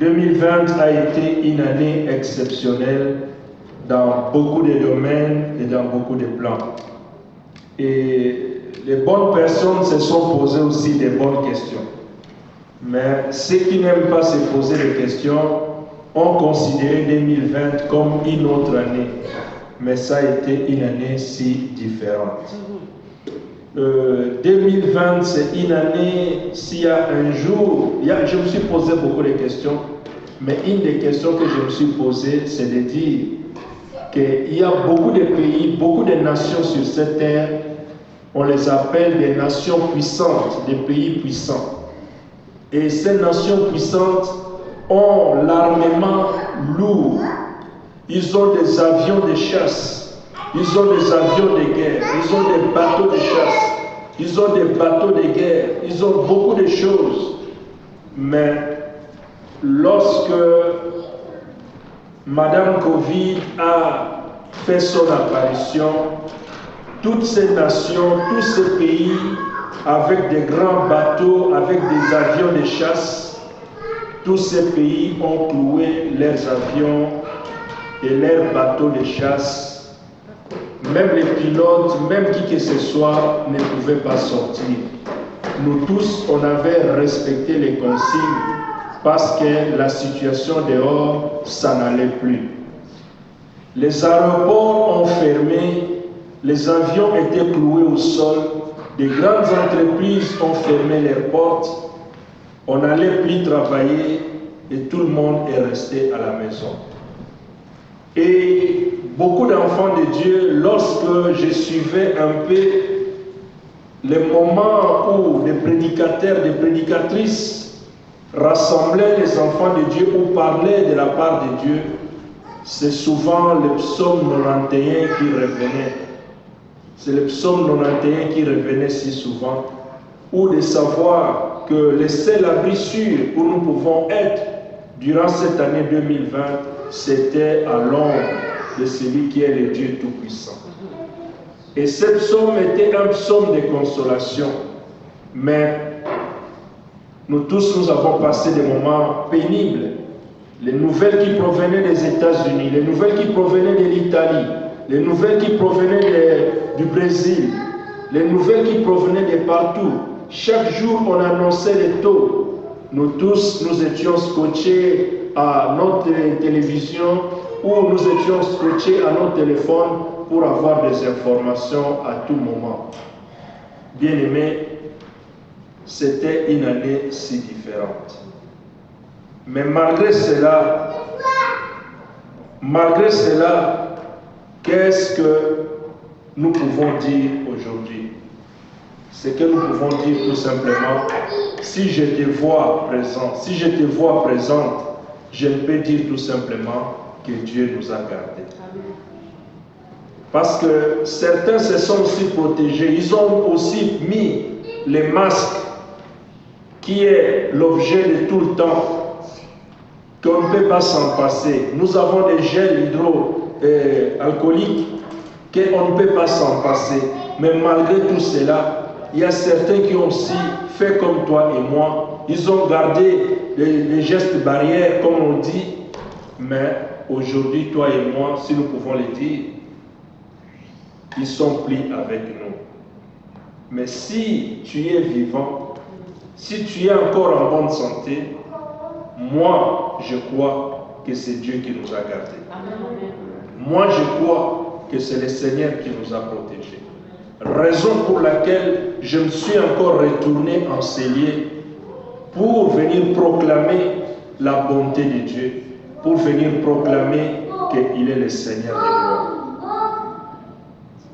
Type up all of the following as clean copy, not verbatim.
2020 a été une année exceptionnelle dans beaucoup de domaines et dans beaucoup de plans. Et les bonnes personnes se sont posées aussi des bonnes questions. Mais ceux qui n'aiment pas se poser des questions ont considéré 2020 comme une autre année. Mais ça a été une année si différente. 2020, c'est une année, s'il y a un jour, je me suis posé beaucoup de questions, mais une des questions que je me suis posée, c'est de dire qu'il y a beaucoup de pays, beaucoup de nations sur cette terre, on les appelle des nations puissantes, des pays puissants. Et ces nations puissantes ont l'armement lourd. Ils ont des avions de chasse, ils ont des avions de guerre, ils ont des bateaux de chasse, ils ont des bateaux de guerre, ils ont beaucoup de choses. Mais lorsque Madame Covid a fait son apparition, toutes ces nations, tous ces pays, avec des grands bateaux, avec des avions de chasse, tous ces pays ont cloué leurs avions et leurs bateaux de chasse. Même les pilotes, même qui que ce soit, ne pouvaient pas sortir. Nous tous, on avait respecté les consignes parce que la situation dehors, ça n'allait plus. Les aéroports ont fermé, les avions étaient cloués au sol, des grandes entreprises ont fermé leurs portes, on n'allait plus travailler et tout le monde est resté à la maison. Et beaucoup d'enfants de Dieu, lorsque je suivais un peu les moments où des prédicateurs, des prédicatrices rassemblaient les enfants de Dieu ou parlaient de la part de Dieu, c'est souvent le psaume 91 qui revenait. C'est le psaume 91 qui revenait si souvent, ou de savoir que le seul abri sûr où nous pouvons être durant cette année 2020, c'était à l'ombre de celui qui est le Dieu Tout-Puissant. Et ce psaume était un psaume de consolation. Mais nous tous, nous avons passé des moments pénibles. Les nouvelles qui provenaient des États-Unis, les nouvelles qui provenaient de l'Italie, les nouvelles qui provenaient du Brésil, les nouvelles qui provenaient de partout. Chaque jour, on annonçait les taux. Nous tous, nous étions scotchés à notre télévision ou nous étions scotchés à nos téléphones pour avoir des informations à tout moment. Bien-aimés, c'était une année si différente. Mais malgré cela, qu'est-ce que nous pouvons dire aujourd'hui? C'est que nous pouvons dire tout simplement, si je te vois présent, si je te vois présente, je peux dire tout simplement que Dieu nous a gardés. Parce que certains se sont aussi protégés, ils ont aussi mis les masques qui est l'objet de tout le temps, qu'on ne peut pas s'en passer. Nous avons des gels hydroalcooliques qu'on ne peut pas s'en passer. Mais malgré tout cela, il y a certains qui ont aussi fait comme toi et moi. Ils ont gardé les gestes barrières, comme on dit. Mais aujourd'hui, toi et moi, si nous pouvons le dire, ils sont pris avec nous. Mais si tu es vivant, si tu es encore en bonne santé, moi, je crois que c'est Dieu qui nous a gardés. Moi, je crois que c'est le Seigneur qui nous a protégés. Raison pour laquelle je me suis encore retourné enseigner pour venir proclamer la bonté de Dieu, pour venir proclamer qu'il est le Seigneur des gloires.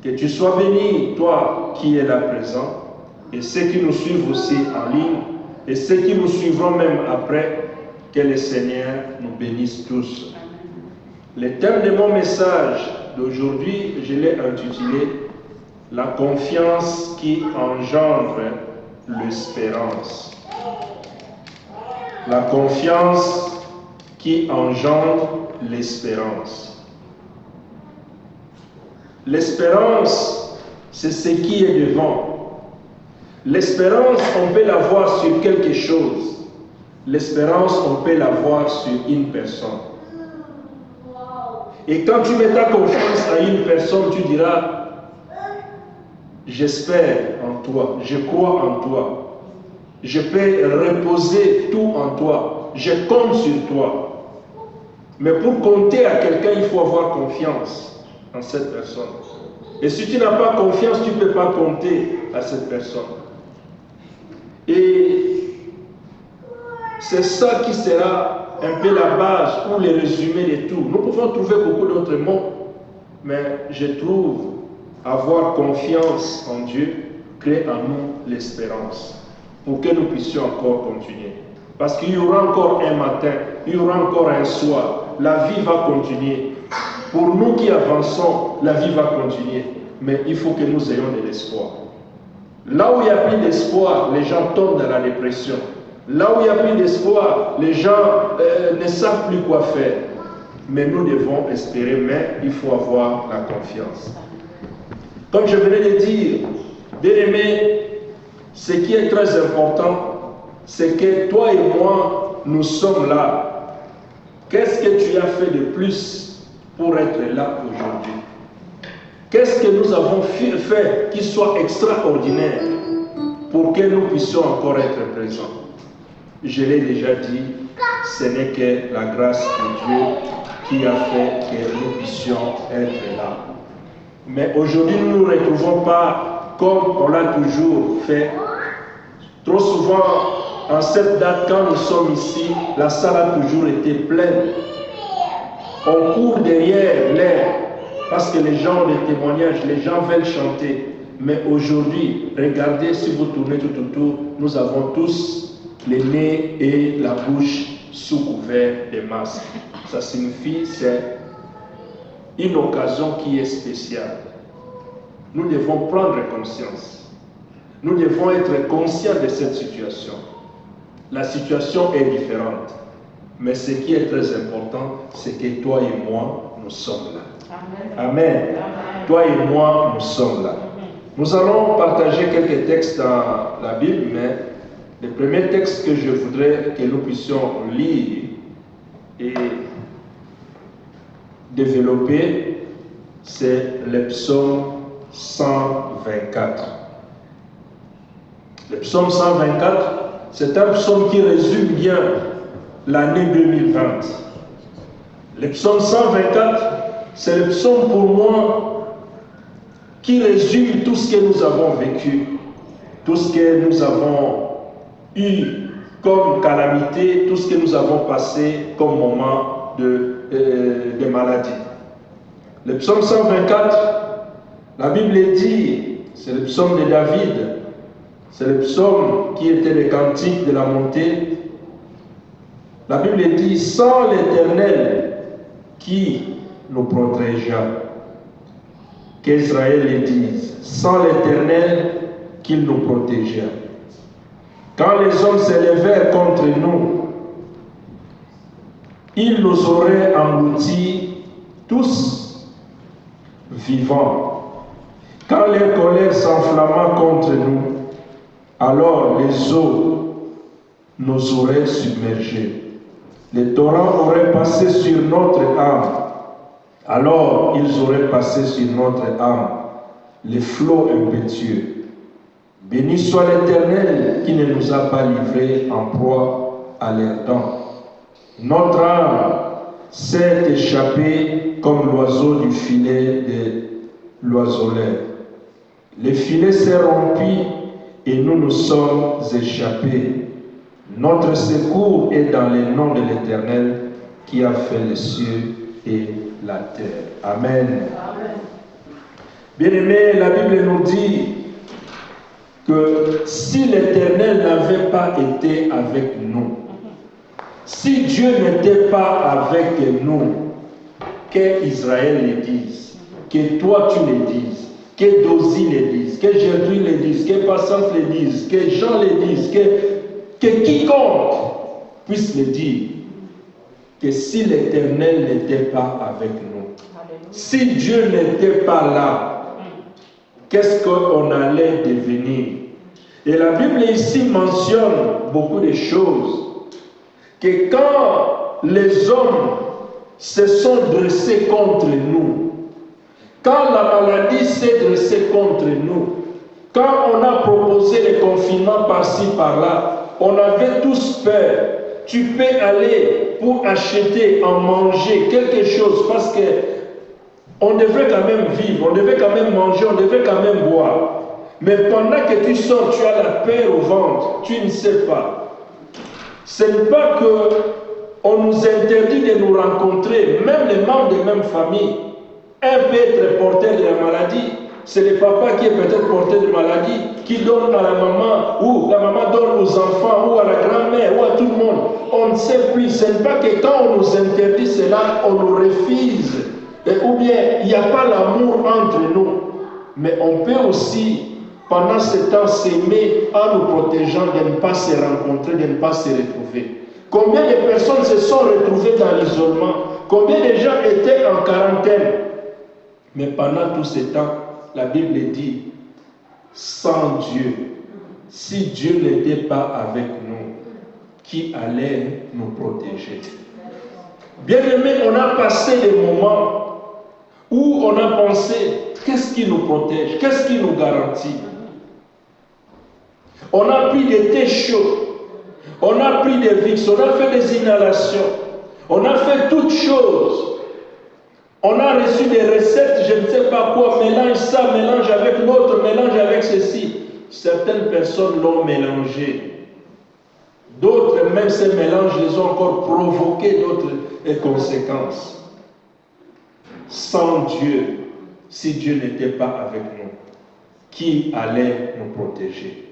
Que tu sois béni, toi qui es là présent, et ceux qui nous suivent aussi en ligne, et ceux qui nous suivront même après, que le Seigneur nous bénisse tous. Le thème de mon message d'aujourd'hui, je l'ai intitulé « La confiance qui engendre l'espérance ». La confiance qui engendre l'espérance. L'espérance, c'est ce qui est devant. L'espérance, on peut la voir sur quelque chose. L'espérance, on peut l'avoir sur une personne. Et quand tu mets ta confiance à une personne, tu diras, j'espère en toi, je crois en toi, je peux reposer tout en toi, je compte sur toi. Mais pour compter à quelqu'un, il faut avoir confiance en cette personne. Et si tu n'as pas confiance, tu ne peux pas compter à cette personne. Et c'est ça qui sera un peu la base ou le résumé de tout. Nous pouvons trouver beaucoup d'autres mots, mais je trouve avoir confiance en Dieu crée en nous l'espérance pour que nous puissions encore continuer. Parce qu'il y aura encore un matin, il y aura encore un soir, la vie va continuer. Pour nous qui avançons, la vie va continuer, mais il faut que nous ayons de l'espoir. Là où il n'y a plus d'espoir, les gens tombent dans la dépression. Là où il n'y a plus d'espoir, les gens ne savent plus quoi faire. Mais nous devons espérer, mais il faut avoir la confiance. Comme je venais de dire, bien-aimés, ce qui est très important, c'est que toi et moi, nous sommes là. Qu'est-ce que tu as fait de plus pour être là aujourd'hui? Qu'est-ce que nous avons fait qui soit extraordinaire pour que nous puissions encore être présents? Je l'ai déjà dit, ce n'est que la grâce de Dieu qui a fait que nous puissions être là. Mais aujourd'hui, nous ne nous retrouvons pas comme on l'a toujours fait. Trop souvent, en cette date, quand nous sommes ici, la salle a toujours été pleine. On court derrière l'air parce que les gens ont des témoignages, les gens veulent chanter. Mais aujourd'hui, regardez, si vous tournez tout autour, nous avons tous les nez et la bouche sous couvert des masques. Ça signifie, c'est une occasion qui est spéciale. Nous devons prendre conscience. Nous devons être conscients de cette situation. La situation est différente. Mais ce qui est très important, c'est que toi et moi, nous sommes là. Amen. Amen. Amen. Toi et moi, nous sommes là. Nous allons partager quelques textes dans la Bible, mais le premier texte que je voudrais que nous puissions lire et développer, c'est le psaume 124. Le psaume 124, c'est un psaume qui résume bien l'année 2020. Le psaume 124, c'est le psaume pour moi qui résume tout ce que nous avons vécu, tout ce que nous avons eu comme calamité, tout ce que nous avons passé comme moment de maladie. Le psaume 124, la Bible dit, c'est le psaume de David, c'est le psaume qui était le cantique de la montée. La Bible dit, sans l'Éternel qui nous protégea, qu'Israël le dise, sans l'Éternel qu'il nous protégea. Quand les hommes s'élevèrent contre nous, ils nous auraient engloutis tous vivants. Quand leur colère s'enflamma contre nous, alors les eaux nous auraient submergés. Les torrents auraient passé sur notre âme. Alors ils auraient passé sur notre âme. Les flots impétueux. Béni soit l'Éternel qui ne nous a pas livrés en proie à leurs dents. Notre âme s'est échappée comme l'oiseau du filet de l'oiseleur. Le filet s'est rompu et nous nous sommes échappés. Notre secours est dans le nom de l'Éternel qui a fait les cieux et la terre. Amen. Amen. Bien-aimés, la Bible nous dit que si l'Éternel n'avait pas été avec nous, si Dieu n'était pas avec nous, que Israël le dise, que toi tu le dises, que Dozy le dise, que Jésus le dise, que Patience le dise, que Jean le dise, que quiconque puisse le dire, que si l'Éternel n'était pas avec nous, si Dieu n'était pas là, qu'est-ce qu'on allait devenir? Et la Bible ici mentionne beaucoup de choses. que quand les hommes se sont dressés contre nous, quand la maladie s'est dressée contre nous, quand on a proposé les confinements par-ci, par-là, on avait tous peur. Tu peux aller pour acheter, en manger quelque chose parce que on devrait quand même vivre, on devait quand même manger, on devait quand même boire. Mais pendant que tu sors, tu as la peur au ventre, tu ne sais pas. Ce n'est pas qu'on nous interdit de nous rencontrer, même les membres de même famille. Un peut être porteur de la maladie. C'est le papa qui est peut-être porteur de maladie, qui donne à la maman, ou la maman donne aux enfants, ou à la grand-mère, ou à tout le monde. On ne sait plus. Ce n'est pas que quand on nous interdit cela, on nous refuse. Ou bien il n'y a pas l'amour entre nous. Mais on peut aussi, pendant ce temps, s'aimer en nous protégeant de ne pas se rencontrer, de ne pas se retrouver. Combien de personnes se sont retrouvées dans l'isolement? Combien de gens étaient en quarantaine? Mais pendant tout ce temps, la Bible dit, sans Dieu, si Dieu n'était pas avec nous, qui allait nous protéger? Bien-aimés, on a passé des moments où on a pensé, qu'est-ce qui nous protège? Qu'est-ce qui nous garantit? On a pris des thés chauds, on a pris des Vicks, on a fait des inhalations, on a fait toutes choses. On a reçu des recettes, je ne sais pas quoi, mélange ça, mélange avec l'autre, mélange avec ceci. Certaines personnes l'ont mélangé. D'autres, même ces mélanges, les ont encore provoqué d'autres conséquences. Sans Dieu, si Dieu n'était pas avec nous, qui allait nous protéger?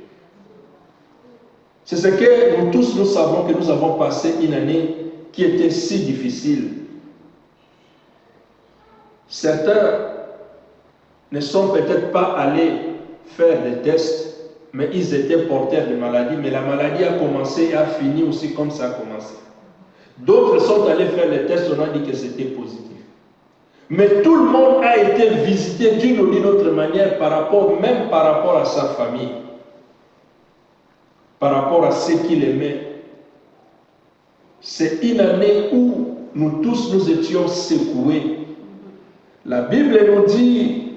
C'est ce que nous tous, nous savons que nous avons passé une année qui était si difficile. Certains ne sont peut-être pas allés faire des tests, mais ils étaient porteurs de maladie, mais la maladie a commencé et a fini aussi comme ça a commencé. D'autres sont allés faire les tests, on a dit que c'était positif. Mais tout le monde a été visité d'une ou d'une autre manière, même par rapport à sa famille, par rapport à ceux qu'il aimait. C'est une année où nous tous nous étions secoués. La Bible nous dit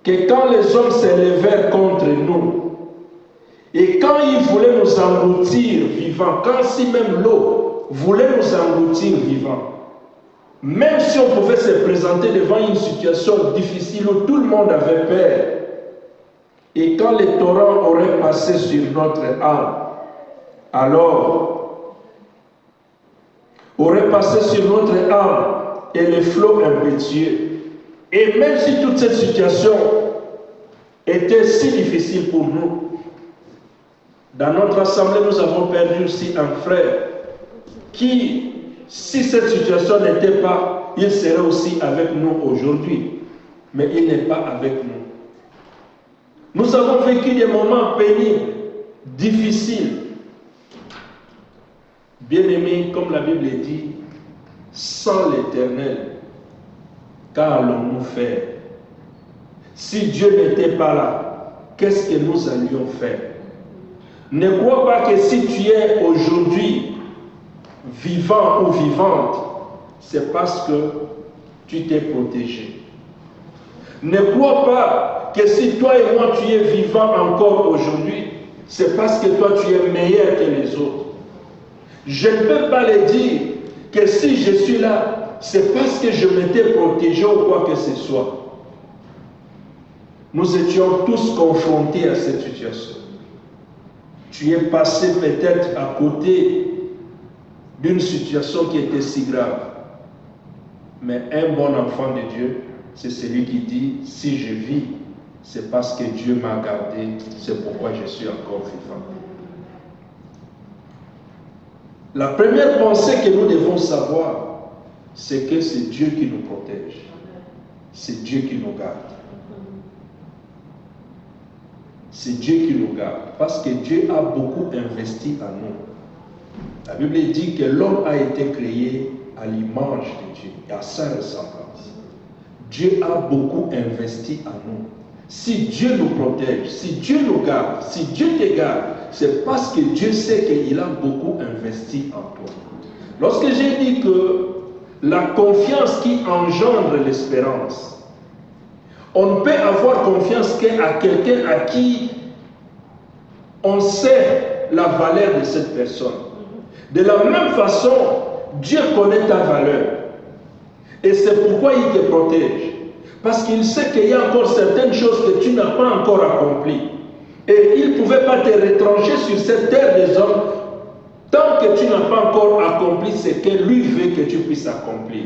que quand les hommes s'élevèrent contre nous, et quand ils voulaient nous engloutir vivants, quand si même l'eau voulait nous engloutir vivants, même si on pouvait se présenter devant une situation difficile où tout le monde avait peur, et quand les torrents auraient passé sur notre âme, alors auraient passé sur notre âme et les flots impétueux. Et même si toute cette situation était si difficile pour nous, dans notre assemblée, nous avons perdu aussi un frère qui, si cette situation n'était pas, il serait aussi avec nous aujourd'hui. Mais il n'est pas avec nous. Nous avons vécu des moments pénibles, difficiles. Bien-aimés, comme la Bible dit, sans l'Éternel, qu'allons-nous faire? Si Dieu n'était pas là, qu'est-ce que nous allions faire? Ne crois pas que si tu es aujourd'hui vivant ou vivante, c'est parce que tu t'es protégé. Ne crois pas que si toi et moi tu es vivant encore aujourd'hui, c'est parce que toi tu es meilleur que les autres. Je ne peux pas le dire que si je suis là, c'est parce que je m'étais protégé ou quoi que ce soit. Nous étions tous confrontés à cette situation. Tu es passé peut-être à côté d'une situation qui était si grave. Mais un bon enfant de Dieu, c'est celui qui dit, si je vis, c'est parce que Dieu m'a gardé, c'est pourquoi je suis encore vivant. La première pensée que nous devons savoir, c'est que c'est Dieu qui nous protège. C'est Dieu qui nous garde. C'est Dieu qui nous garde. Parce que Dieu a beaucoup investi en nous. La Bible dit que l'homme a été créé à l'image de Dieu et à sa ressemblance. Dieu a beaucoup investi en nous. Si Dieu nous protège, si Dieu nous garde, si Dieu te garde, c'est parce que Dieu sait qu'il a beaucoup investi en toi. Lorsque j'ai dit que la confiance qui engendre l'espérance, on ne peut avoir confiance qu'à quelqu'un à qui on sait la valeur de cette personne. De la même façon, Dieu connaît ta valeur. Et c'est pourquoi il te protège. Parce qu'il sait qu'il y a encore certaines choses que tu n'as pas encore accomplies. Et il ne pouvait pas te retrancher sur cette terre des hommes tant que tu n'as pas encore accompli ce que lui veut que tu puisses accomplir.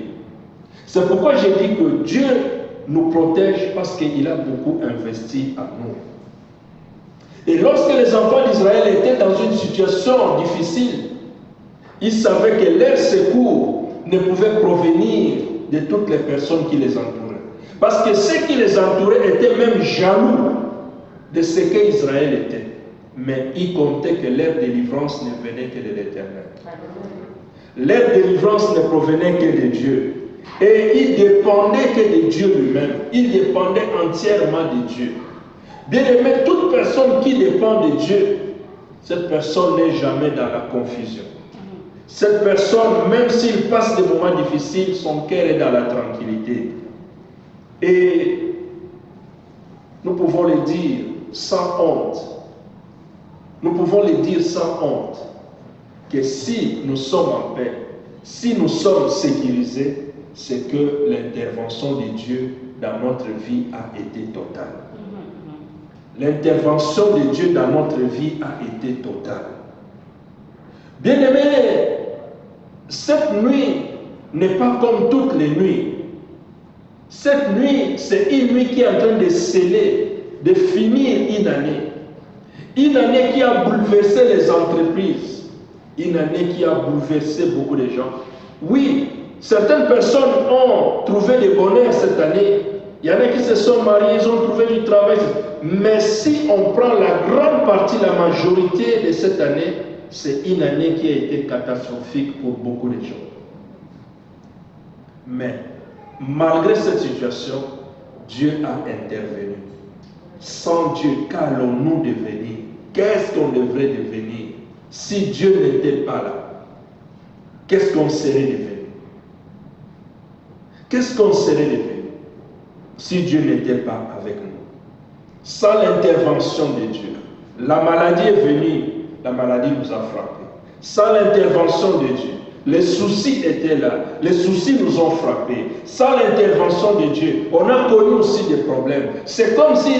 C'est pourquoi j'ai dit que Dieu nous protège parce qu'il a beaucoup investi en nous. Et lorsque les enfants d'Israël étaient dans une situation difficile, ils savaient que leur secours ne pouvait provenir de toutes les personnes qui les entouraient. Parce que ceux qui les entouraient étaient même jaloux de ce qu'Israël était. Mais ils comptaient que leur délivrance ne venait que de l'Éternel. Leur délivrance ne provenait que de Dieu. Et ils dépendaient que de Dieu lui-même. Ils dépendaient entièrement de Dieu. Bien aimé, toute personne qui dépend de Dieu, cette personne n'est jamais dans la confusion. Cette personne, même s'il passe des moments difficiles, son cœur est dans la tranquillité. Et nous pouvons le dire sans honte. Nous pouvons le dire sans honte que si nous sommes en paix, si nous sommes sécurisés, c'est que l'intervention de Dieu dans notre vie a été totale. L'intervention de Dieu dans notre vie a été totale. Bien-aimés, cette nuit n'est pas comme toutes les nuits. Cette nuit, c'est une nuit qui est en train de sceller, de finir une année. Une année qui a bouleversé les entreprises. Une année qui a bouleversé beaucoup de gens. Oui, certaines personnes ont trouvé le bonheur cette année. Il y en a qui se sont mariés, ils ont trouvé du travail. Mais si on prend la grande partie, la majorité de cette année, c'est une année qui a été catastrophique pour beaucoup de gens. Mais malgré cette situation, Dieu a intervenu. Sans Dieu, qu'allons-nous devenir? Qu'est-ce qu'on devrait devenir? Si Dieu n'était pas là, qu'est-ce qu'on serait devenu? Qu'est-ce qu'on serait devenu si Dieu n'était pas avec nous? Sans l'intervention de Dieu, la maladie est venue, la maladie nous a frappés. Sans l'intervention de Dieu, les soucis étaient là, les soucis nous ont frappés. Sans l'intervention de Dieu, on a connu aussi des problèmes. C'est comme si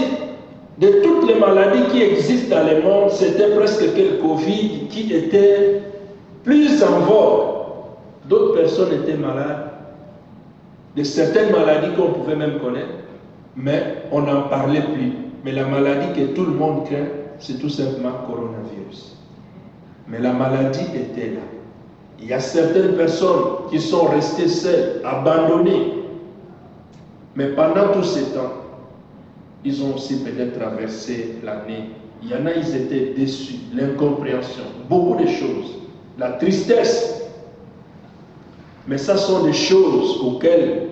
de toutes les maladies qui existent dans le monde, c'était presque que le Covid qui était plus en vogue. D'autres personnes étaient malades, de certaines maladies qu'on pouvait même connaître, mais on n'en parlait plus. Mais la maladie que tout le monde craint, c'est tout simplement le coronavirus. Mais la maladie était là. Il y a certaines personnes qui sont restées seules, abandonnées. Mais pendant tout ce temps, ils ont aussi peut-être traversé l'année. Il y en a, ils étaient déçus, l'incompréhension, beaucoup de choses, la tristesse. Mais ça sont des choses auxquelles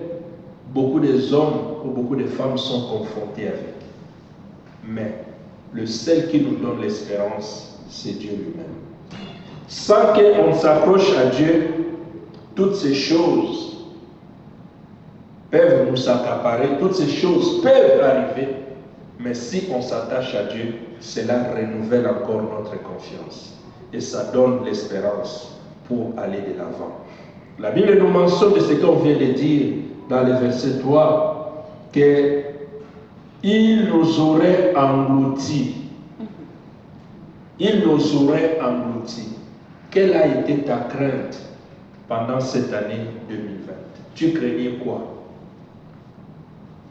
beaucoup des hommes ou beaucoup de femmes sont confrontés avec. Mais le seul qui nous donne l'espérance, c'est Dieu lui-même. Sans qu'on s'accroche à Dieu, toutes ces choses peuvent nous accaparer, toutes ces choses peuvent arriver, mais si on s'attache à Dieu, cela renouvelle encore notre confiance et ça donne l'espérance pour aller de l'avant. La Bible nous mentionne de ce qu'on vient de dire dans le verset 3, qu'il nous aurait engloutis. Il nous aurait engloutis. Quelle a été ta crainte pendant cette année 2020? Tu craignais quoi?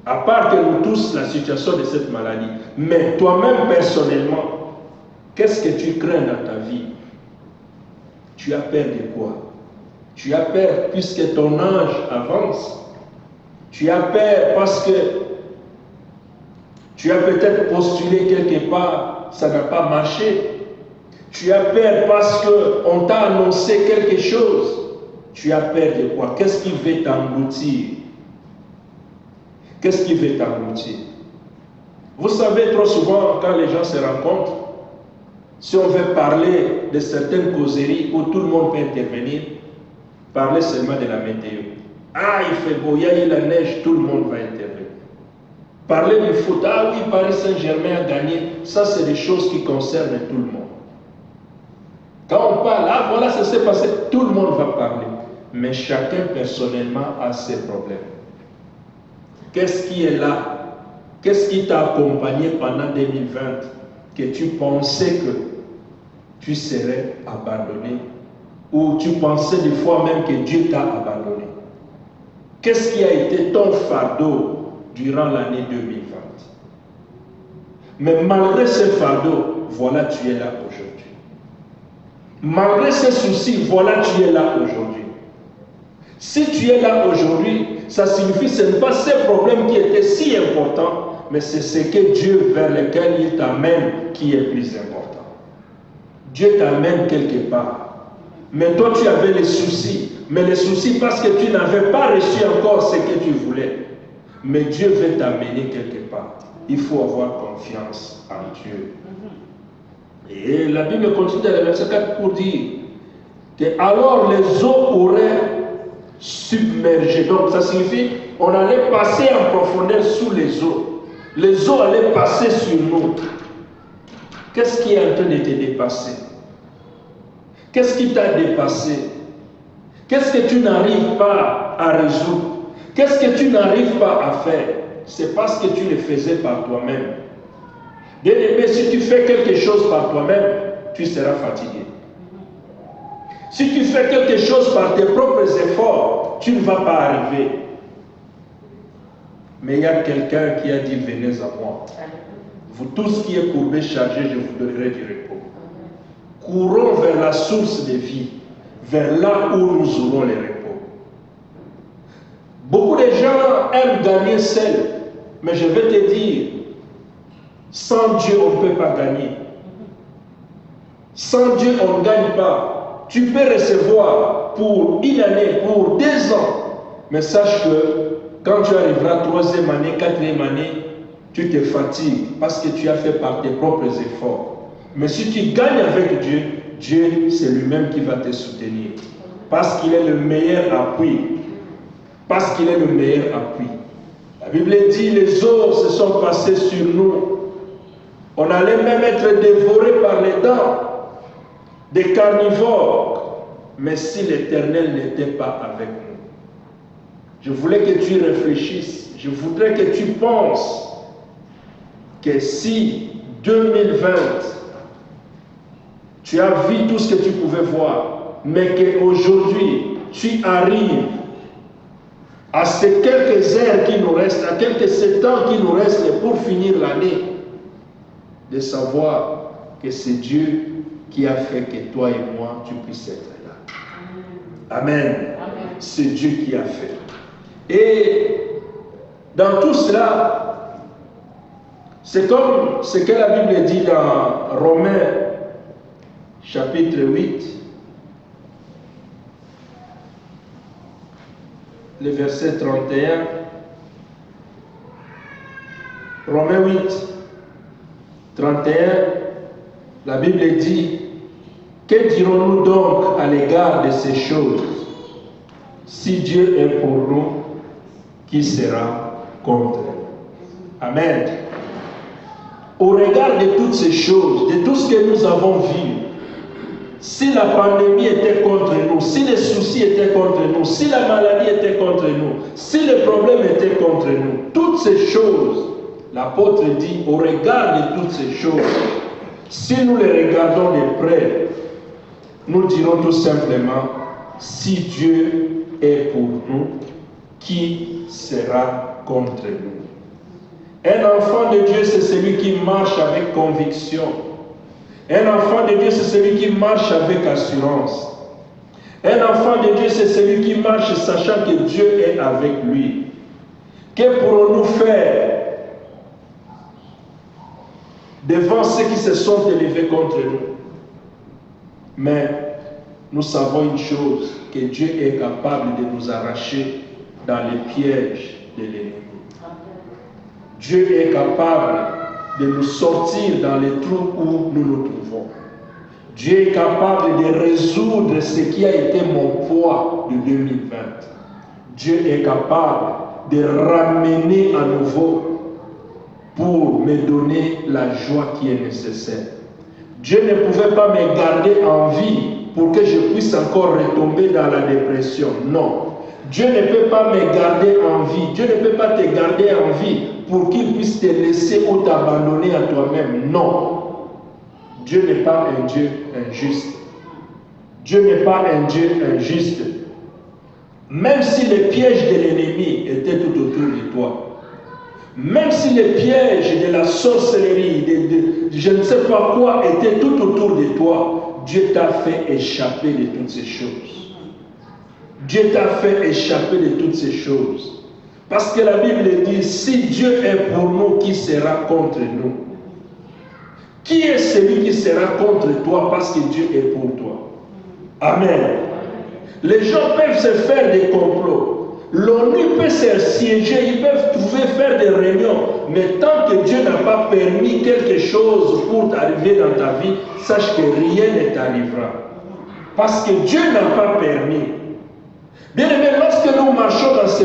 À part que nous tous, la situation de cette maladie, mais toi-même personnellement, qu'est-ce que tu crains dans ta vie? Tu as peur de quoi? Tu as peur puisque ton âge avance. Tu as peur parce que tu as peut-être postulé quelque part, ça n'a pas marché. Tu as peur parce qu'on t'a annoncé quelque chose. Tu as peur de quoi? Qu'est-ce qui veut t'engloutir? Qu'est-ce qui veut t'engloutir? Vous savez, trop souvent, quand les gens se rencontrent, si on veut parler de certaines causeries où tout le monde peut intervenir, parler seulement de la météo. Ah, il fait beau, il y a eu la neige, tout le monde va intervenir. Parler du foot, ah oui, Paris Saint-Germain a gagné, ça c'est des choses qui concernent tout le monde. Quand on parle, ah voilà, ça s'est passé, tout le monde va parler. Mais chacun personnellement a ses problèmes. Qu'est-ce qui est là? Qu'est-ce qui t'a accompagné pendant 2020 que tu pensais que tu serais abandonné ou tu pensais des fois même que Dieu t'a abandonné? Qu'est-ce qui a été ton fardeau durant l'année 2020? Mais malgré ce fardeau, voilà, tu es là aujourd'hui. Malgré ces soucis, voilà, tu es là aujourd'hui. Si tu es là aujourd'hui, ça signifie que ce n'est pas ces problèmes qui étaient si importants, mais c'est ce que Dieu vers lequel il t'amène qui est plus important. Dieu t'amène quelque part. Mais toi, tu avais les soucis. Mais les soucis parce que tu n'avais pas reçu encore ce que tu voulais. Mais Dieu veut t'amener quelque part. Il faut avoir confiance en Dieu. Et la Bible continue dans le verset 4 pour dire que alors les eaux auraient submergé. Donc ça signifie on allait passer en profondeur sous les eaux. Les eaux allaient passer sur nous. Qu'est-ce qui est en train de te dépasser? Qu'est-ce qui t'a dépassé? Qu'est-ce que tu n'arrives pas à résoudre? Qu'est-ce que tu n'arrives pas à faire? C'est parce que tu le faisais par toi-même. Bien-aimé, si tu fais quelque chose par toi-même, tu seras fatigué. Si tu fais quelque chose par tes propres efforts, tu ne vas pas arriver. Mais il y a quelqu'un qui a dit, venez à moi. Vous tous qui êtes courbés, chargés, je vous donnerai du repos. Courons vers la source de vie, vers là où nous aurons le repos. Beaucoup de gens aiment gagner seuls, mais je vais te dire, sans Dieu, on ne peut pas gagner. Sans Dieu, on ne gagne pas. Tu peux recevoir pour une année, pour 2 ans, mais sache que quand tu arriveras 3e année, 4e année, tu te fatigues parce que tu as fait par tes propres efforts. Mais si tu gagnes avec Dieu, Dieu, c'est lui-même qui va te soutenir. Parce qu'il est le meilleur appui. Parce qu'il est le meilleur appui. La Bible dit, les eaux se sont passées sur nous. On allait même être dévoré par les dents des carnivores. Mais si l'Éternel n'était pas avec nous. Je voulais que tu réfléchisses. Je voudrais que tu penses que si 2020, tu as vu tout ce que tu pouvais voir, mais qu'aujourd'hui, tu arrives à ces quelques heures qui nous restent, à quelques 7 ans qui nous restent pour finir l'année, de savoir que c'est Dieu qui a fait que toi et moi, tu puisses être là. Amen. Amen. C'est Dieu qui a fait. Et dans tout cela, c'est comme ce que la Bible dit dans Romains chapitre 8, le verset 31. Romains 8, 31, la Bible dit, que dirons-nous donc à l'égard de ces choses? Si Dieu est pour nous, qui sera contre nous? Amen. Au regard de toutes ces choses, de tout ce que nous avons vu, si la pandémie était contre nous, si les soucis étaient contre nous, si la maladie était contre nous, si les problèmes étaient contre nous, toutes ces choses, l'apôtre dit, au regard de toutes ces choses, si nous les regardons de près, nous dirons tout simplement, si Dieu est pour nous, qui sera contre nous? Un enfant de Dieu, c'est celui qui marche avec conviction. Un enfant de Dieu, c'est celui qui marche avec assurance. Un enfant de Dieu, c'est celui qui marche sachant que Dieu est avec lui. Que pourrons-nous faire devant ceux qui se sont élevés contre nous? Mais nous savons une chose, que Dieu est capable de nous arracher dans les pièges de l'ennemi. Dieu est capable de nous sortir dans les trous où nous nous trouvons. Dieu est capable de résoudre ce qui a été mon poids de 2020. Dieu est capable de ramener à nouveau pour me donner la joie qui est nécessaire. Dieu ne pouvait pas me garder en vie pour que je puisse encore retomber dans la dépression. Non. Dieu ne peut pas me garder en vie. Dieu ne peut pas te garder en vie pour qu'il puisse te laisser ou t'abandonner à toi-même. Non. Dieu n'est pas un Dieu injuste. Dieu n'est pas un Dieu injuste. Même si les pièges de l'ennemi étaient tout autour de toi, même si les pièges de la sorcellerie, de je ne sais pas quoi étaient tout autour de toi, Dieu t'a fait échapper de toutes ces choses. Dieu t'a fait échapper de toutes ces choses. Parce que la Bible dit, si Dieu est pour nous, qui sera contre nous? Qui est celui qui sera contre toi parce que Dieu est pour toi? Amen. Les gens peuvent se faire des complots. L'ONU peut se siéger, ils peuvent trouver faire des réunions. Mais tant que Dieu n'a pas permis quelque chose pour t'arriver dans ta vie, sache que rien ne t'arrivera. Parce que Dieu n'a pas permis. Bien aimé, lorsque nous marchons dans ce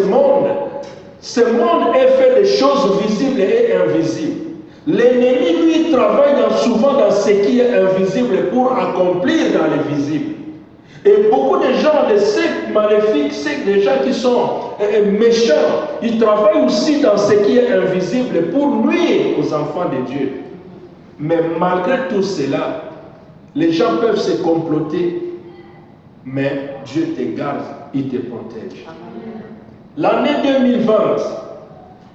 monde est fait de choses visibles et invisibles. L'ennemi, lui, travaille souvent dans ce qui est invisible pour accomplir dans le visible. Et beaucoup de gens, des sectes maléfiques, des gens qui sont méchants, ils travaillent aussi dans ce qui est invisible pour nuire aux enfants de Dieu. Mais malgré tout cela, les gens peuvent se comploter, mais Dieu te garde, il te protège. L'année 2020,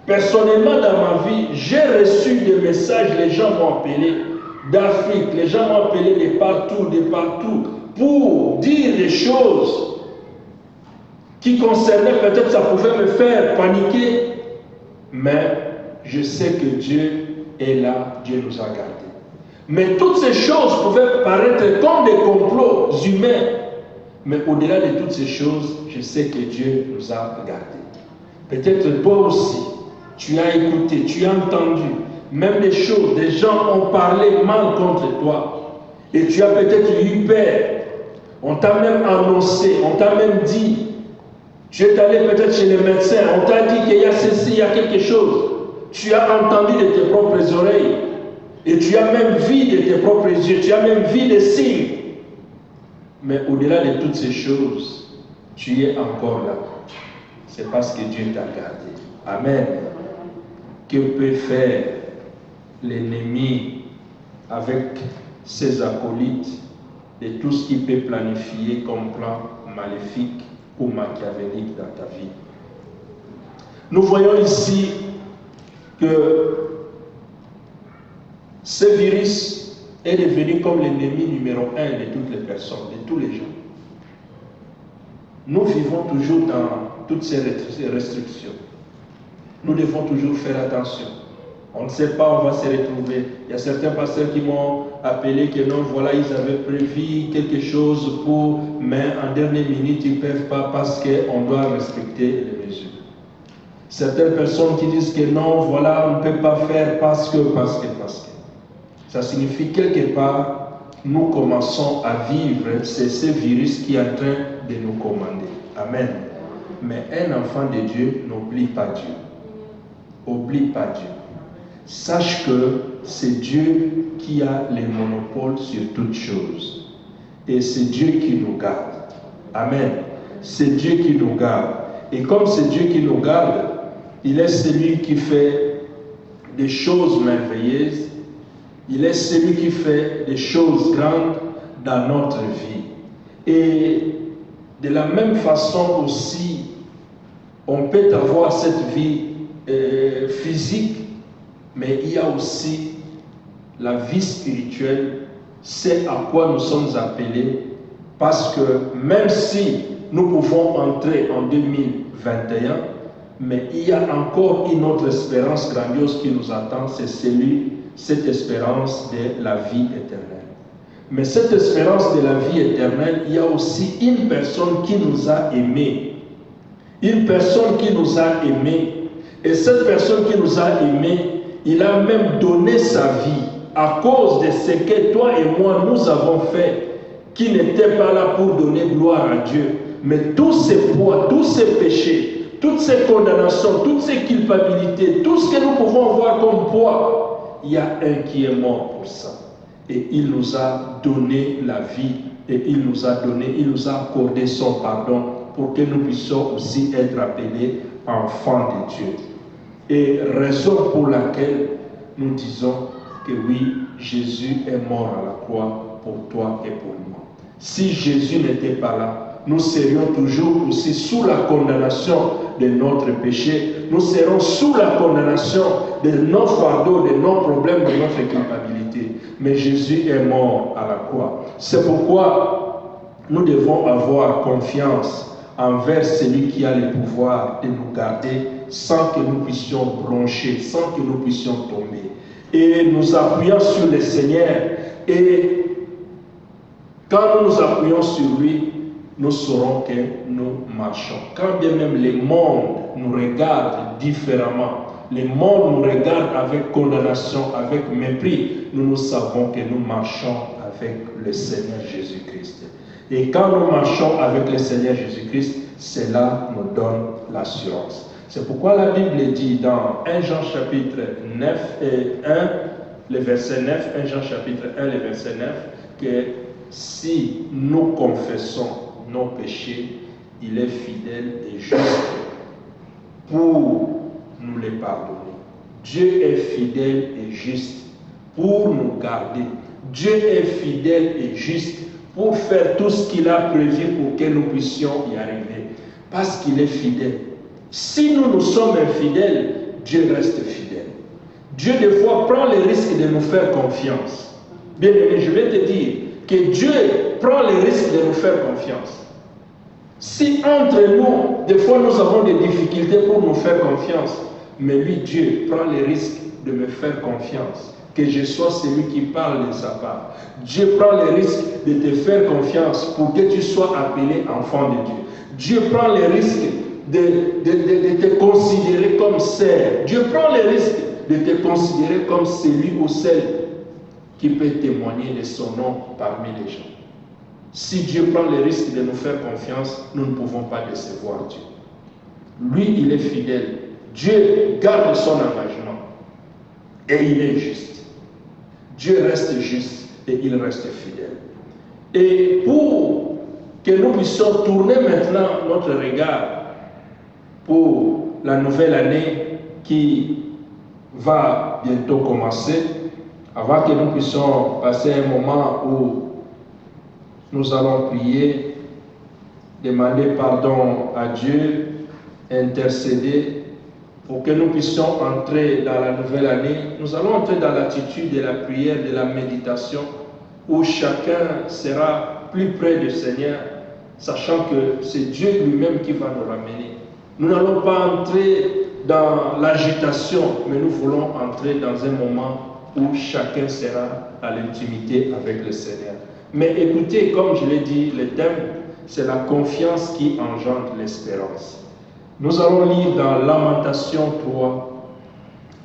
personnellement dans ma vie, j'ai reçu des messages, les gens m'ont appelé d'Afrique, les gens m'ont appelé de partout, pour dire des choses qui concernaient, peut-être ça pouvait me faire paniquer, mais je sais que Dieu est là, Dieu nous a gardés. Mais toutes ces choses pouvaient paraître comme des complots humains, mais au-delà de toutes ces choses, je sais que Dieu nous a gardés. Peut-être toi aussi, tu as écouté, tu as entendu, même des choses, des gens ont parlé mal contre toi, et tu as peut-être eu peur. On t'a même annoncé, on t'a même dit, tu es allé peut-être chez les médecins, on t'a dit qu'il y a ceci, il y a quelque chose. Tu as entendu de tes propres oreilles, et tu as même vu de tes propres yeux, tu as même vu des signes. Mais au-delà de toutes ces choses, tu es encore là. C'est parce que Dieu t'a gardé. Amen. Que peut faire l'ennemi avec ses acolytes de tout ce qu'il peut planifier comme plan maléfique ou machiavélique dans ta vie? Nous voyons ici que ce virus est devenu comme l'ennemi numéro 1 de toutes les personnes, de tous les gens. Nous vivons toujours dans toutes ces restrictions. Nous devons toujours faire attention. On ne sait pas, on va se retrouver. Il y a certains pasteurs qui m'ont appelé que non, voilà, ils avaient prévu quelque chose pour, mais en dernière minute, ils ne peuvent pas parce qu'on doit respecter les mesures. Certaines personnes qui disent que non, voilà, on ne peut pas faire parce que. Ça signifie quelque part, nous commençons à vivre, c'est ce virus qui est en train de nous commander. Amen. Mais un enfant de Dieu n'oublie pas Dieu. Oublie pas Dieu. Sache que c'est Dieu qui a le monopole sur toutes choses. Et c'est Dieu qui nous garde. Amen. C'est Dieu qui nous garde. Et comme c'est Dieu qui nous garde, il est celui qui fait des choses merveilleuses. Il est celui qui fait des choses grandes dans notre vie. Et de la même façon aussi, on peut avoir cette vie physique, mais il y a aussi la vie spirituelle. C'est à quoi nous sommes appelés, parce que même si nous pouvons entrer en 2021, mais il y a encore une autre espérance grandiose qui nous attend, c'est cette espérance de la vie éternelle. Mais cette espérance de la vie éternelle, il y a aussi une personne qui nous a aimés. Une personne qui nous a aimés. Et cette personne qui nous a aimés, il a même donné sa vie à cause de ce que toi et moi nous avons fait, qui n'était pas là pour donner gloire à Dieu. Mais tous ces poids, tous ces péchés, toutes ces condamnations, toutes ces culpabilités, tout ce que nous pouvons voir comme poids, il y a un qui est mort pour ça. Et il nous a donné la vie, et il nous a accordé son pardon pour que nous puissions aussi être appelés enfants de Dieu. Et raison pour laquelle nous disons que oui, Jésus est mort à la croix pour toi et pour moi. Si Jésus n'était pas là, nous serions toujours aussi sous la condamnation de notre péché. Nous serons sous la condamnation de nos fardeaux, de nos problèmes, de notre culpabilité. Mais Jésus est mort à la croix. C'est pourquoi nous devons avoir confiance envers celui qui a le pouvoir de nous garder sans que nous puissions broncher, sans que nous puissions tomber. Et nous appuyons sur le Seigneur. Et quand nous nous appuyons sur lui, nous saurons que nous marchons. Quand bien même le monde nous regarde différemment, le monde nous regarde avec condamnation, avec mépris, nous savons que nous marchons avec le Seigneur Jésus-Christ. Et quand nous marchons avec le Seigneur Jésus-Christ, cela nous donne l'assurance. C'est pourquoi la Bible dit dans 1 Jean chapitre 9 et 1, le verset 9, 1 Jean chapitre 1, le verset 9, que si nous confessons nos péchés, il est fidèle et juste pour nous les pardonner. Dieu est fidèle et juste pour nous garder. Dieu est fidèle et juste pour faire tout ce qu'il a prévu pour que nous puissions y arriver. Parce qu'il est fidèle. Si nous sommes infidèles, Dieu reste fidèle. Dieu, des fois, prend le risque de nous faire confiance. Bien aimé, je vais te dire que Dieu prend le risque de nous faire confiance. Si entre nous, des fois, nous avons des difficultés pour nous faire confiance, mais lui, Dieu, prend le risque de me faire confiance. Que je sois celui qui parle de sa part. Dieu prend le risque de te faire confiance pour que tu sois appelé enfant de Dieu. Dieu prend le risque de te considérer comme sœur. Dieu prend le risque de te considérer comme celui ou celle qui peut témoigner de son nom parmi les gens. Si Dieu prend le risque de nous faire confiance, nous ne pouvons pas décevoir Dieu. Lui, il est fidèle. Dieu garde son engagement. Et il est juste. Dieu reste juste et il reste fidèle. Et pour que nous puissions tourner maintenant notre regard pour la nouvelle année qui va bientôt commencer, avant que nous puissions passer un moment où nous allons prier, demander pardon à Dieu, intercéder pour que nous puissions entrer dans la nouvelle année. Nous allons entrer dans l'attitude de la prière, de la méditation, où chacun sera plus près du Seigneur, sachant que c'est Dieu lui-même qui va nous ramener. Nous n'allons pas entrer dans l'agitation, mais nous voulons entrer dans un moment où chacun sera à l'intimité avec le Seigneur. Mais écoutez, comme je l'ai dit, le thème, c'est la confiance qui engendre l'espérance. Nous allons lire dans Lamentation 3,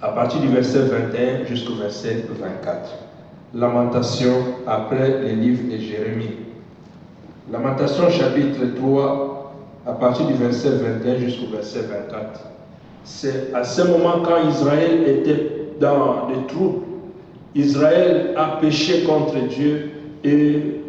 à partir du verset 21 jusqu'au verset 24. Lamentation après le livre de Jérémie. Lamentation chapitre 3, à partir du verset 21 jusqu'au verset 24. C'est à ce moment quand Israël était dans les troubles. Israël a péché contre Dieu et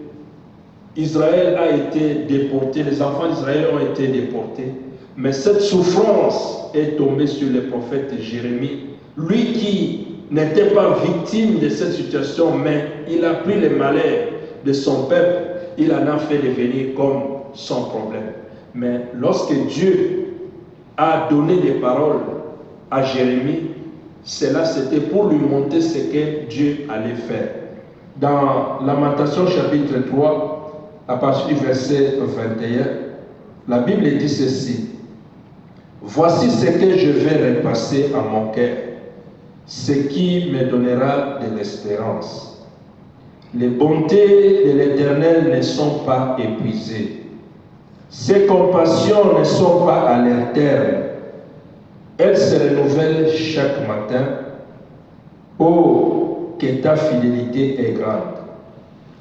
Israël a été déporté, les enfants d'Israël ont été déportés. Mais cette souffrance est tombée sur le prophète Jérémie. Lui qui n'était pas victime de cette situation, mais il a pris le malheur de son peuple, il en a fait devenir comme son problème. Mais lorsque Dieu a donné des paroles à Jérémie, cela c'était pour lui montrer ce que Dieu allait faire. Dans Lamentation chapitre 3, à partir du verset 21, la Bible dit ceci. Voici ce que je vais repasser à mon cœur, ce qui me donnera de l'espérance. Les bontés de l'Éternel ne sont pas épuisées. Ses compassions ne sont pas à leur terme. Elles se renouvellent chaque matin. Oh, que ta fidélité est grande.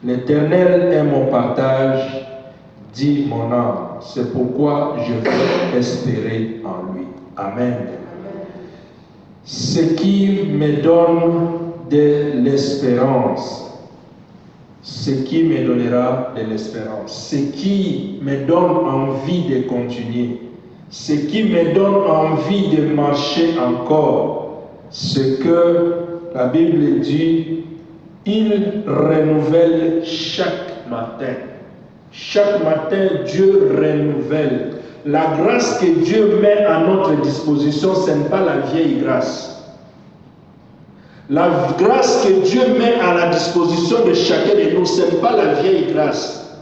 L'Éternel est mon partage, dit mon âme. C'est pourquoi je veux espérer en lui. Amen. Ce qui me donne de l'espérance, ce qui me donnera de l'espérance, ce qui me donne envie de continuer, ce qui me donne envie de marcher encore, ce que la Bible dit, il renouvelle chaque matin. Chaque matin, Dieu renouvelle. La grâce que Dieu met à notre disposition, ce n'est pas la vieille grâce. La grâce que Dieu met à la disposition de chacun de nous, ce n'est pas la vieille grâce.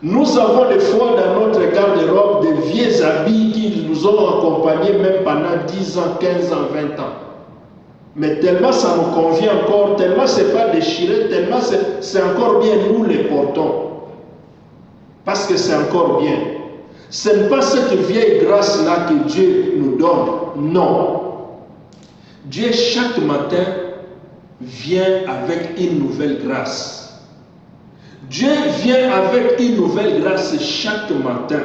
Nous avons des fois dans notre garde-robe des vieux habits qui nous ont accompagnés même pendant 10 ans, 15 ans, 20 ans. Mais tellement ça nous convient encore, tellement ce n'est pas déchiré, tellement c'est encore bien, nous les portons. Parce que c'est encore bien. Ce n'est pas cette vieille grâce-là que Dieu nous donne. Non. Dieu, chaque matin, vient avec une nouvelle grâce. Dieu vient avec une nouvelle grâce chaque matin.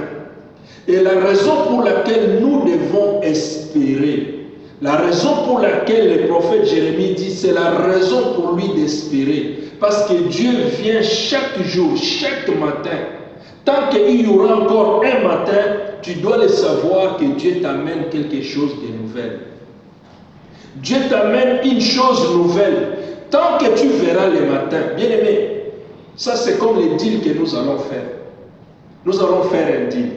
Et la raison pour laquelle nous devons espérer, la raison pour laquelle le prophète Jérémie dit, c'est la raison pour lui d'espérer. Parce que Dieu vient chaque jour, chaque matin. Tant qu'il y aura encore un matin, tu dois le savoir que Dieu t'amène quelque chose de nouvel. Dieu t'amène une chose nouvelle. Tant que tu verras le matin, bien aimé, ça c'est comme le deal que nous allons faire. Nous allons faire un deal.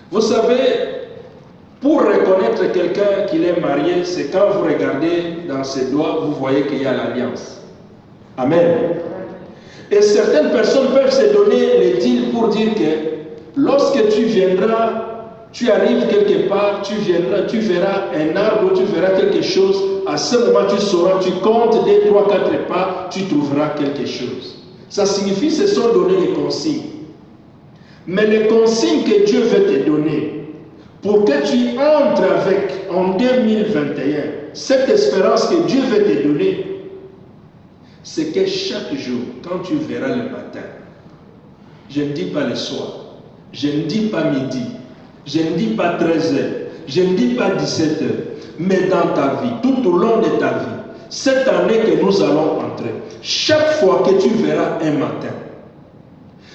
Vous savez, pour reconnaître quelqu'un qui est marié, c'est quand vous regardez dans ses doigts, vous voyez qu'il y a l'alliance. Amen. Et certaines personnes peuvent se donner le deal pour dire que lorsque tu viendras, tu arrives quelque part, tu viendras, tu verras un arbre, tu verras quelque chose, à ce moment tu sauras, tu comptes 2, 3, 4 pas, tu trouveras quelque chose. Ça signifie, ce sont donner les consignes. Mais les consignes que Dieu veut te donner, pour que tu entres avec en 2021, cette espérance que Dieu veut te donner, c'est que chaque jour, quand tu verras le matin, je ne dis pas le soir, je ne dis pas midi, je ne dis pas 13h, je ne dis pas 17h, mais dans ta vie, tout au long de ta vie, cette année que nous allons entrer, chaque fois que tu verras un matin,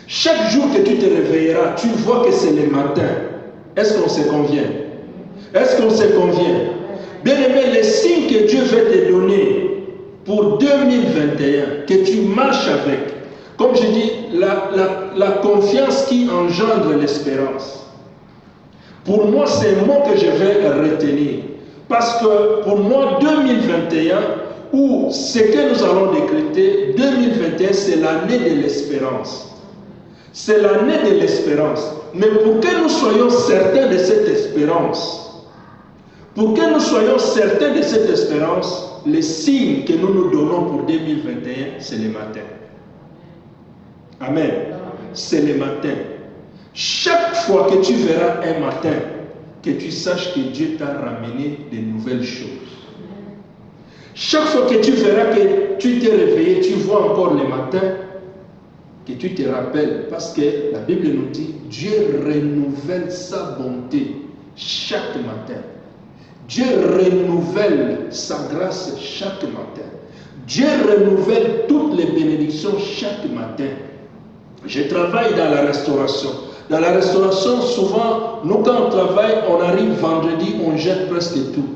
chaque jour que tu te réveilleras, tu vois que c'est le matin. Est-ce qu'on se convient? Est-ce qu'on se convient? Bien aimé, les signes que Dieu veut te donner pour 2021, que tu marches avec, comme je dis, la confiance qui engendre l'espérance. Pour moi, c'est un mot que je vais retenir. Parce que pour moi, 2021, ou ce que nous allons décréter, 2021, c'est l'année de l'espérance. C'est l'année de l'espérance. Mais pour que nous soyons certains de cette espérance, pour que nous soyons certains de cette espérance, les signes que nous nous donnons pour 2021, c'est le matin. Amen. C'est le matin. Chaque fois que tu verras un matin, que tu saches que Dieu t'a ramené de nouvelles choses. Chaque fois que tu verras que tu t'es réveillé, tu vois encore le matin, que tu te rappelles, parce que la Bible nous dit, Dieu renouvelle sa bonté chaque matin. Dieu renouvelle sa grâce chaque matin. Dieu renouvelle toutes les bénédictions chaque matin. Je travaille dans la restauration. Dans la restauration, souvent, nous quand on travaille, on arrive vendredi, on jette presque tout.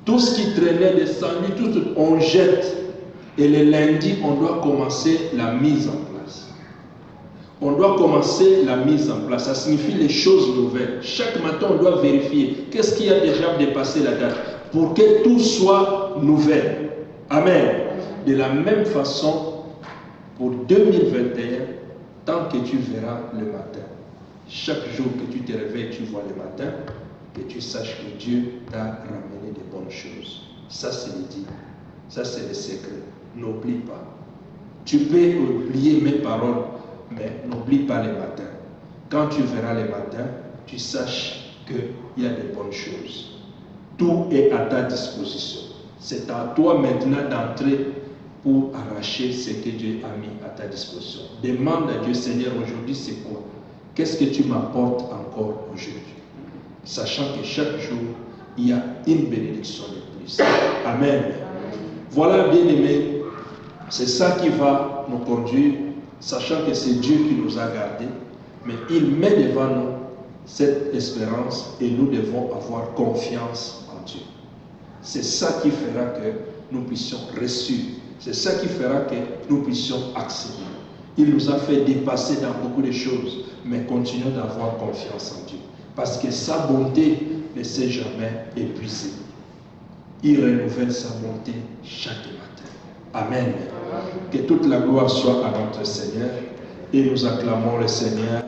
Tout ce qui traînait, descendu, tout, on jette. Et le lundi, on doit commencer la mise en place. On doit commencer la mise en place. Ça signifie les choses nouvelles. Chaque matin, on doit vérifier qu'est-ce qui a déjà dépassé la date pour que tout soit nouvel. Amen. De la même façon, pour 2021, tant que tu verras le matin, chaque jour que tu te réveilles, tu vois le matin, que tu saches que Dieu t'a ramené de bonnes choses. Ça, c'est le dit. Ça, c'est le secret. N'oublie pas. Tu peux oublier mes paroles, mais n'oublie pas le matin. Quand tu verras le matin, tu saches qu'il y a de bonnes choses. Tout est à ta disposition. C'est à toi maintenant d'entrer pour arracher ce que Dieu a mis à ta disposition. Demande à Dieu, Seigneur, aujourd'hui c'est quoi? Qu'est-ce que tu m'apportes encore aujourd'hui? Sachant que chaque jour, il y a une bénédiction de plus. Amen. Voilà, bien-aimés, c'est ça qui va nous conduire, sachant que c'est Dieu qui nous a gardés, mais il met devant nous cette espérance et nous devons avoir confiance en Dieu. C'est ça qui fera que nous puissions réussir. C'est ça qui fera que nous puissions accéder. Il nous a fait dépasser dans beaucoup de choses, mais continuons d'avoir confiance en Dieu. Parce que sa bonté ne s'est jamais épuisée. Il renouvelle sa bonté chaque matin. Amen. Que toute la gloire soit à notre Seigneur. Et nous acclamons le Seigneur.